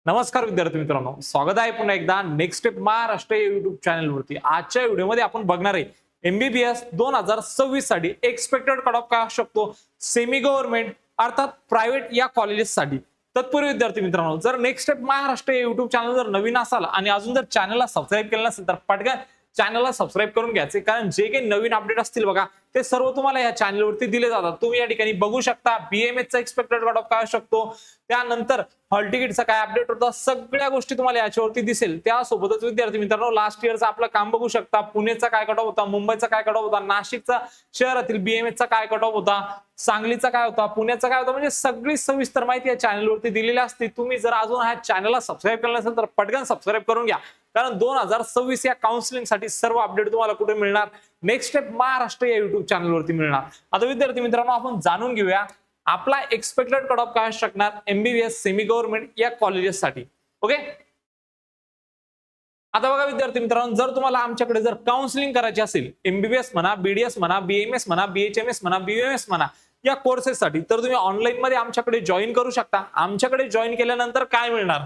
नमस्कार विद्यार्थी मित्रांनो, स्वागत आहे पुन्हा एकदा नेक्स्ट स्टेप महाराष्ट्र युट्यूब चॅनलवरती। आजच्या व्हिडिओमध्ये आपण बघणार आहे एमबीबीएस 2026 साठी एक्सपेक्टेड कट ऑफ काय असू शकतो सेमी गव्हर्नमेंट अर्थात प्रायव्हेट या कॉलेजेससाठी। तत्पूर्वी विद्यार्थी मित्रांनो, जर next step Maharashtra YouTube channel जर नवीन असाल आणि अजून जर चॅनलला सबस्क्राईब केलं नसेल तर पटकन चॅनलला सबस्क्राईब करून घ्यायचे, कारण जे काही नवीन अपडेट असतील बघा ते सर्व तुम्हाला या चॅनलवरती दिले जातात। तुम्ही या ठिकाणी बघू शकता बीएमएस चा एक्सपेक्टेड कट ऑफ काय असू शकतो, त्यानंतर हॉल तिकीटचा काय अपडेट होता, सगळ्या गोष्टी तुम्हाला याच्यावरती दिसेल। त्यासोबतच विद्यार्थी मित्रांनो, लास्ट इयरचं आपलं काम बघू शकता, पुणेचा काय कट ऑफ होता, मुंबईचा काय कट ऑफ होता, नाशिकचा शहरातील बीएमएस चा काय कट ऑफ होता, सांगलीचा काय होता, पुण्याचा काय होता, म्हणजे सगळी सविस्तर माहिती या चॅनलवरती दिलेली असते। तुम्ही जर अजून ह्या चॅनलला सबस्क्राईब केलं नसेल तर पटकन सबस्क्राईब करून घ्या, कारण 2026 या काउन्सिलिंग साठी सर्व अपडेट तुम्हाला कुठे मिळणार, नेक्स्ट स्टेप महाराष्ट्र या युट्यूब चॅनलवरती मिळणार। आता विद्यार्थी मित्रांनो, आपण जाणून घेऊया आपला एक्सपेक्टेड कट ऑफ काय असू शकणार एमबीबीएस सेमी गव्हर्नमेंट या कॉलेजेससाठी। ओके, आता बघा विद्यार्थी मित्रांनो, जर तुम्हाला आमच्याकडे जर काउन्सिलिंग करायची असेल एमबीबीएस म्हणा, बीडीएस म्हणा, बीएमएस म्हणा, बीएचएमएस म्हणा, बीएमएस म्हणा या कोर्सेससाठी, तर तुम्ही ऑनलाईन मध्ये आमच्याकडे जॉईन करू शकता। आमच्याकडे जॉईन केल्यानंतर काय मिळणार,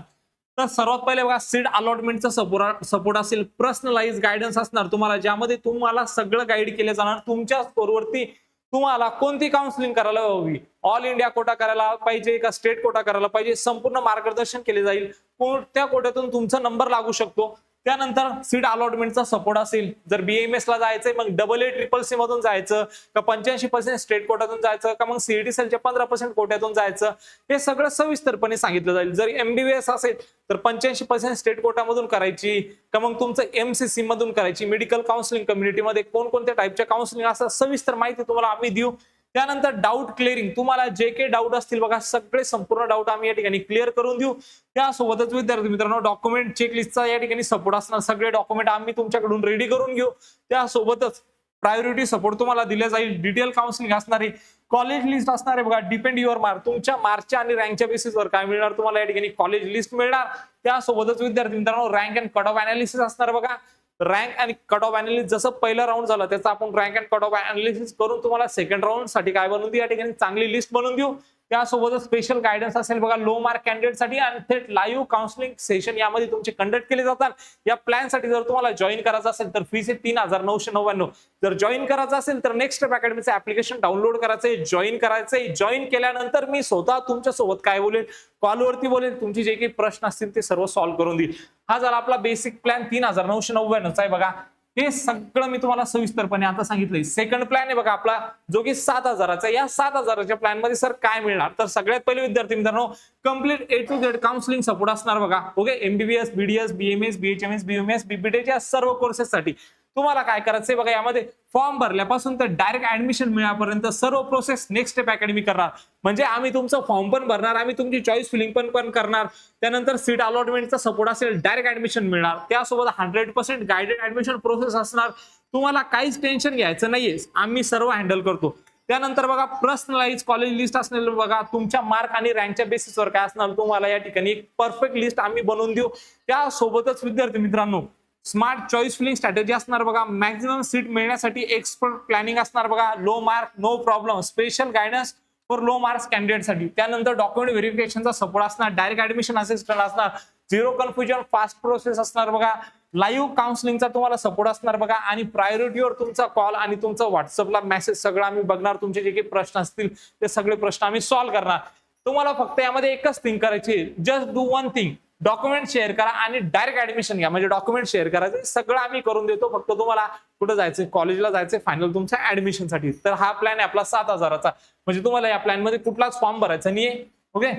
तर सर्वात पहिले बघा सीट अलॉटमेंटचा सपोर्ट असेल, पर्सनलाइज गायडन्स असणार तुम्हाला, ज्यामध्ये तुम्हाला सगळं गाईड केलं जाणार। तुमच्या स्कोरवरती तुम्हाला कोणती काउन्सिलिंग करायला हवी, ऑल इंडिया कोटा करायला पाहिजे का स्टेट कोटा करायला पाहिजे, संपूर्ण मार्गदर्शन केले जाईल। कोणत्या कोट्यातून तुमचा नंबर लागू शकतो, त्यानंतर सीट अलॉटमेंटचा सपोर्ट असेल। जर बीएमएस ला जायचंय मग AA-CCC मधून जायचं का 85% स्टेट कोट्यातून जायचं का मग सीईटी सेलच्या 15% कोट्यातून जायचं, हे सगळं सविस्तरपणे सांगितलं जाईल। जर एमबीबीएस असेल तर 85% स्टेट कोटामधून करायची का मग तुमचं एमसीसी मधून करायची, मेडिकल काउन्सिलिंग कम्युनिटीमध्ये कोणकोणत्या टाईपच्या काउन्सिलिंग असं सविस्तर माहिती तुम्हाला आम्ही देऊ। त्यानंतर डाऊट क्लिअरिंग, तुम्हाला जे काही डाऊट असतील बघा सगळे संपूर्ण डाऊट आम्ही या ठिकाणी क्लिअर करून देऊ। त्यासोबतच विद्यार्थी मित्रांनो, डॉक्युमेंट चेकलिस्टचा या ठिकाणी सपोर्ट असणार, सगळे डॉक्युमेंट आम्ही तुमच्याकडून रेडी करून घेऊ। त्यासोबतच प्रायोरिटी सपोर्ट तुम्हाला दिला जाईल, डिटेल काउन्सिलिंग असणार आहे, कॉलेज लिस्ट असणार आहे बघा, डिपेंड युअर मार्क, तुमच्या मार्कच्या आणि रँकच्या बेसिसवर काय मिळणार तुम्हाला या ठिकाणी कॉलेज लिस्ट मिळणार। त्यासोबतच विद्यार्थी मित्रांनो, rank and cut off analysis असणार बघा, रँक आणि कट ऑफ अनालिसिस जसं पहिला राऊंड झाला त्याचा आपण rank and cut off analysis करून तुम्हाला सेकंड राऊंड साठी काय बनवून देऊ, या ठिकाणी चांगली लिस्ट बनवून देऊ। त्यासोबतच स्पेशल गायडन्स असेल बघा लो मार्क कॅन्डिडेटसाठी, आणि थेट लाईव्ह काउन्सिलिंग सेशन यामध्ये तुमचे कंडक्ट केले जातात। या प्लॅनसाठी जर तुम्हाला जॉईन करायचं असेल तर फीस आहे 3999। जर जॉईन करायचं असेल तर नेक्स्ट स्टेप अकॅडमीचं ऍप्लिकेशन डाउनलोड करायचंय, जॉईन करायचंय। जॉईन केल्यानंतर मी स्वतः तुमच्या सोबत काय बोलेल, कॉलवरती बोलेल, तुमचे जे काही प्रश्न असतील ते सर्व सॉल्व्ह करून देईल। हा झाला आपला बेसिक प्लॅन 3999 चा आहे बघा, हे सगळं मी तुम्हाला सविस्तरपणे आता सांगितलंय। सेकंड प्लॅन आहे बघा आपला जो की 7000चा, या 7000च्या प्लॅन मध्ये सर काय मिळणार, तर सगळ्यात पहिले विद्यार्थी मित्रांनो, complete A to Z counselling support असणार बघा। Okay, MBBS, BDS, BMS, BHMS, BMS, BBTech या सर्व कोर्सेससाठी तुम्हाला काय करायचंय बघा, यामध्ये फॉर्म भरल्यापासून तर डायरेक्ट ऍडमिशन मिळापर्यंत सर्व प्रोसेस नेक्स्ट स्टेप अकॅडमी करणार। म्हणजे आम्ही तुमचं फॉर्म पण भरणार, आम्ही तुमची चॉईस फिलिंग पण करणार, त्यानंतर सीट अलॉटमेंटचा सपोर्ट असेल, डायरेक्ट ऍडमिशन मिळणार। त्यासोबत 100% गायडेड ऍडमिशन प्रोसेस असणार, तुम्हाला काहीच टेन्शन घ्यायचं नाहीये, आम्ही सर्व हँडल करतो। त्यानंतर बघा पर्सनलाइज कॉलेज लिस्ट असणार बघा, तुमच्या मार्क आणि रँकच्या बेसिसवर काय असणार तुम्हाला या ठिकाणी एक परफेक्ट लिस्ट आम्ही बनवून देऊ। त्यासोबतच विद्यार्थी मित्रांनो, स्मार्ट चॉईस फिलिंग स्ट्रॅटेजी असणार बघा, मॅक्झिमम सीट मिळण्यासाठी एक्सपर्ट प्लॅनिंग असणार बघा, low mark no problem, special guidance for low marks कॅन्डिडेटसाठी। त्यानंतर डॉक्युमेंट व्हेरिफिकेशनचा सपोर्ट असणार, डायरेक्ट ऍडमिशन असिस्टंट असणार, झिरो कन्फ्युजन फास्ट प्रोसेस असणार बघा, लाईव्ह काउन्सिलिंगचा तुम्हाला सपोर्ट असणार बघा, आणि प्रायोरिटीवर तुमचा कॉल आणि तुमचा व्हॉट्सअपला मेसेज सगळं आम्ही बघणार। तुमचे जे काही प्रश्न असतील ते सगळे प्रश्न आम्ही सॉल्व्ह करणार। तुम्हाला फक्त यामध्ये एकच थिंग करायची, just do one thing, document share करा आणि डायरेक्ट ऍडमिशन घ्या। म्हणजे डॉक्युमेंट शेअर करायचं सगळं आम्ही करून देतो, फक्त तुम्हाला कुठं जायचंय, कॉलेजला जायचंय फायनल तुमच्या ऍडमिशनसाठी। तर हा प्लॅन आहे आपला 7000चा, म्हणजे तुम्हाला या प्लॅन मध्ये कुठलाच फॉर्म भरायचा नाहीये। ओके,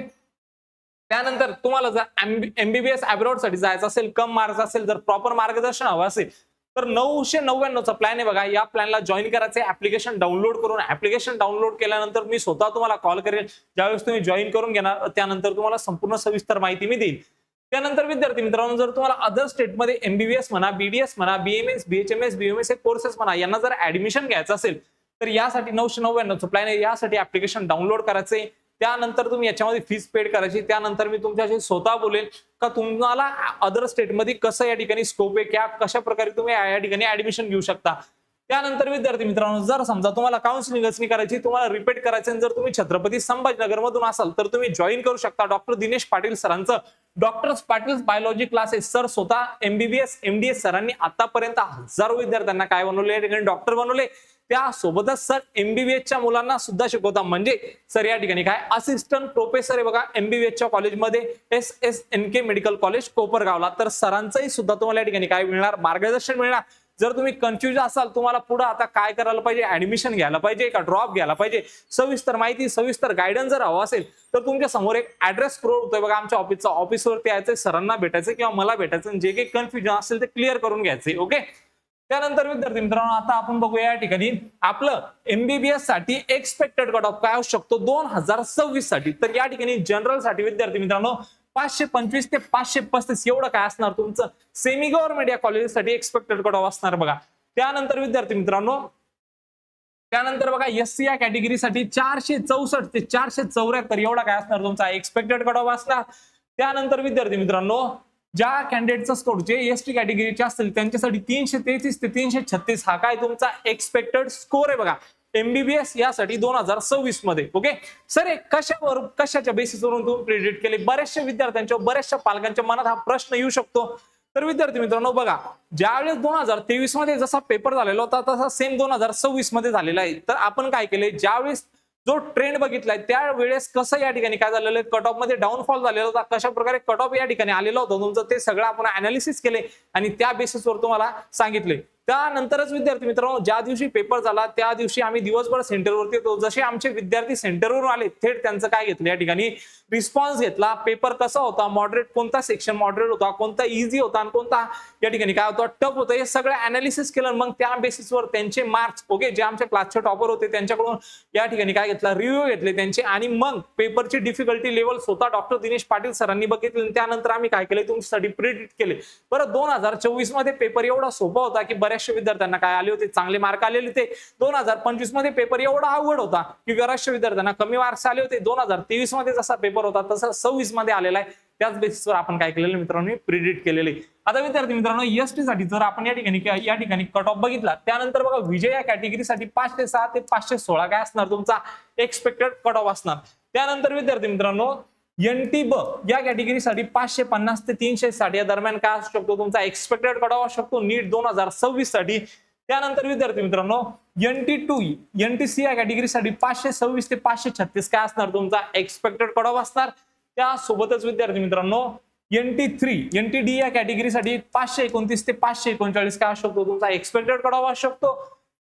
त्यानंतर तुम्हाला जर एमबीबीएस अब्रॉड साठी जायचं असेल, कम मार्क्स असेल, जर प्रॉपर मार्गदर्शन हवं असेल तर 999चा प्लॅन आहे बघा, या प्लॅनला जॉईन करायचं, ऍप्लिकेशन डाउनलोड करून। ऍप्लिकेशन डाउनलोड केल्यानंतर मी स्वतः तुम्हाला कॉल करेल, ज्यावेळेस तुम्ही जॉईन करून घेणार त्यानंतर तुम्हाला संपूर्ण सविस्तर माहिती मी देईल। त्यानंतर विद्यार्थी मित्रांनो, जर तुम्हाला अदर स्टेटमध्ये एमबीबीएस म्हणा, बीडीएस म्हणा, बीएमएस, बीएचएमएस, बीएमएस हे कोर्सेस म्हणा, यांना जर ऍडमिशन घ्यायचं असेल तर यासाठी 999चा प्लॅन आहे, यासाठी ऍप्लिकेशन डाउनलोड करायचंय। त्यानंतर तुम्ही याच्यामध्ये फीस पेड करायची। त्यानंतर मी तुमच्याशी स्वतः बोलेल का तुम्हाला अदर स्टेटमध्ये कसं या ठिकाणी स्कोप आहे, क्या कशा प्रकारे तुम्ही या ठिकाणी ऍडमिशन घेऊ शकता। त्यानंतर विद्यार्थी मित्रांनो, जर समजा तुम्हाला काउन्सिलिंगच नाही करायची, तुम्हाला रिपीट करायचं, जर तुम्ही छत्रपती संभाजीनगर मधून असाल तर तुम्ही जॉईन करू शकता डॉक्टर दिनेश पाटील सरांचं doctors Patil biology classes sir स्वतः MBBS MDS सरांनी आतापर्यंत हजारो विद्यार्थ्यांना काय बनवले, या ठिकाणी डॉक्टर बनवले. त्यासोबतच सर MBBS च्या मुलांना सुद्धा शिकवता. म्हणजे सर या ठिकाणी काय असिस्टंट प्रोफेसर आहे बघा MBBS च्या कॉलेजमध्ये, SSNK मेडिकल कॉलेज कोपरगावला. तर सरांचंही सुद्धा तुम्हाला या ठिकाणी काय मिळणार, मार्गदर्शन मिळणार. जर तुम्ही कन्फ्युज असाल, तुम्हाला पुढे आता काय करायला पाहिजे, ऍडमिशन घ्यायला पाहिजे का ड्रॉप घ्यायला पाहिजे, सविस्तर माहिती सविस्तर गायडन्स जर हवा असेल तर तुमच्या समोर एक ऍड्रेस स्क्रोल होतोय बघा आमच्या ऑफिसचा. ऑफिसवरती यायचंय, सरांना भेटायचं किंवा मला भेटायचं, जे काही कन्फ्युजन असेल ते क्लिअर करून घ्यायचे. ओके. त्यानंतर विद्यार्थी मित्रांनो आता आपण बघूया या ठिकाणी आपलं MBBS साठी एक्सपेक्टेड कट ऑफ काय असू शकतो 2026 साठी. तर या ठिकाणी जनरल साठी विद्यार्थी मित्रांनो 525 ते 535 एवढं काय असणार तुमचं सेमी गव्हर्नमेंट या कॉलेजसाठी एक्सपेक्टेड कट ऑफ असणार बघा. त्यानंतर विद्यार्थी मित्रांनो त्यानंतर बघा SC या कॅटेगरीसाठी 464 ते 474 एवढा काय असणार तुमचा एक्सपेक्टेड कट ऑफ असणार. त्यानंतर विद्यार्थी मित्रांनो ज्या कॅन्डिडेटचा स्कोर जे ST कॅटेगरीचे असतील त्यांच्यासाठी 333 ते 336 हा काय तुमचा एक्सपेक्टेड स्कोर आहे बघा MBBS यासाठी 2026 मध्ये. ओके सर कशाच्या बेसिसवरून तुम्ही प्रेडिक्ट केले, बऱ्याचशा विद्यार्थ्यांच्या बऱ्याचशा पालकांच्या मनात हा प्रश्न येऊ शकतो. तर विद्यार्थी मित्रांनो बघा ज्यावेळेस 2023 मध्ये जसा पेपर झालेला होता तसा सेम 2026 मध्ये झालेला आहे. तर आपण काय केले, ज्यावेळेस जो ट्रेंड बघितलाय त्यावेळेस कसं या ठिकाणी काय झालेलं आहे, कट ऑफ मध्ये डाऊनफॉल झालेला होता, कशा प्रकारे कट ऑफ या ठिकाणी आलेलं होतं तुमचं, ते सगळं आपण अनालिसिस केले आणि त्या बेसिसवर तुम्हाला सांगितले. त्यानंतरच विद्यार्थी मित्रांनो ज्या दिवशी पेपर झाला त्या दिवशी आम्ही दिवसभर सेंटरवरती होतो. जसे आमचे विद्यार्थी सेंटरवरून आले थेट त्यांचं काय घेतलं या ठिकाणी रिस्पॉन्स घेतला. पेपर कसा होता, मॉडरेट कोणता सेक्शन मॉडरेट होता, कोणता इझी होता आणि कोणता या ठिकाणी काय होता टफ होतं, हे सगळं अनालिसिस केलं. मग त्या बेसिसवर त्यांचे मार्क्स ओके जे आमच्या क्लासचे टॉपर होते त्यांच्याकडून या ठिकाणी काय घेतला रिव्ह्यू घेतले त्यांचे आणि मग पेपरची डिफिकल्टी लेवल स्वतः डॉक्टर दिनेश पाटील सरांनी बघितले. त्यानंतर आम्ही काय केले तुमच्यासाठी प्रिडिक्ट केले. बरं 2024 मध्ये पेपर एवढा सोपा होता की बऱ्याचशा विद्यार्थ्यांना काय आले होते चांगले मार्क आलेले होते. 2025 मध्ये पेपर एवढा अवघड होता की बऱ्याचशा विद्यार्थ्यांना कमी मार्क्स आले होते. 2023 मध्ये जसा पेपर होता तसा 26 मध्ये आलेला आहे. त्याच बेसिसवर आपण काय केलेलं मित्रांनो प्रिडिक्ट केलेले. आता विद्यार्थी मित्रांनो ST साठी जर आपण या ठिकाणी कट ऑफ बघितला त्यानंतर बघा विजय या कॅटेगरीसाठी 506 ते 516 काय असणार तुमचा एक्सपेक्टेड कट ऑफ असणार. त्यानंतर विद्यार्थी मित्रांनो NT ब या कॅटेगरीसाठी 550 ते 360 या दरम्यान काय असू शकतो तुमचा एक्सपेक्टेड कट ऑफ असू शकतो नीट 2026 साठी. त्यानंतर विद्यार्थी मित्रांनो NT2 या कॅटेगरीसाठी 526 ते 536 काय असणार तुमचा एक्सपेक्टेड कट ऑफ असणार. त्यासोबतच विद्यार्थी मित्रांनो NT3 या कॅटेगरीसाठी 529 ते 539 काय असू शकतो तुमचा एक्सपेक्टेड कट ऑफ असू शकतो.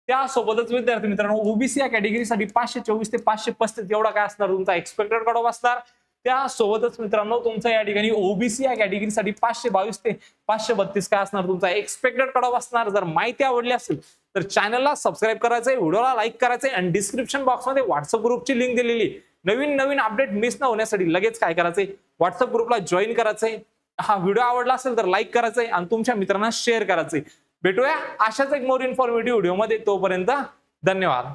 त्यासोबतच विद्यार्थी मित्रांनो OBC या कॅटेगरीसाठी 524 ते 535 एवढा काय असणार तुमचा एक्सपेक्टेड कट ऑफ असणार. त्यासोबतच मित्रांनो तुमचा या ठिकाणी OBC या कॅटेगरीसाठी 522 ते 532 काय असणार तुमचा एक्सपेक्टेड कट ऑफ असणार. जर माहिती आवडली असेल तर चॅनलला सबस्क्राईब करायचंय, व्हिडिओला लाईक करायचंय आणि डिस्क्रिप्शन बॉक्समध्ये व्हॉट्सअप ग्रुपची लिंक दिलेली. नवीन अपडेट मिस न होण्यासाठी लगेच काय करायचंय व्हॉट्सअप ग्रुपला जॉईन करायचंय. हा व्हिडिओ आवडला असेल तर लाईक करायचंय आणि तुमच्या मित्रांना शेअर करायचंय. भेटूया अशाच एक मोर इन्फॉर्मेटिव्ह व्हिडिओमध्ये. तोपर्यंत धन्यवाद.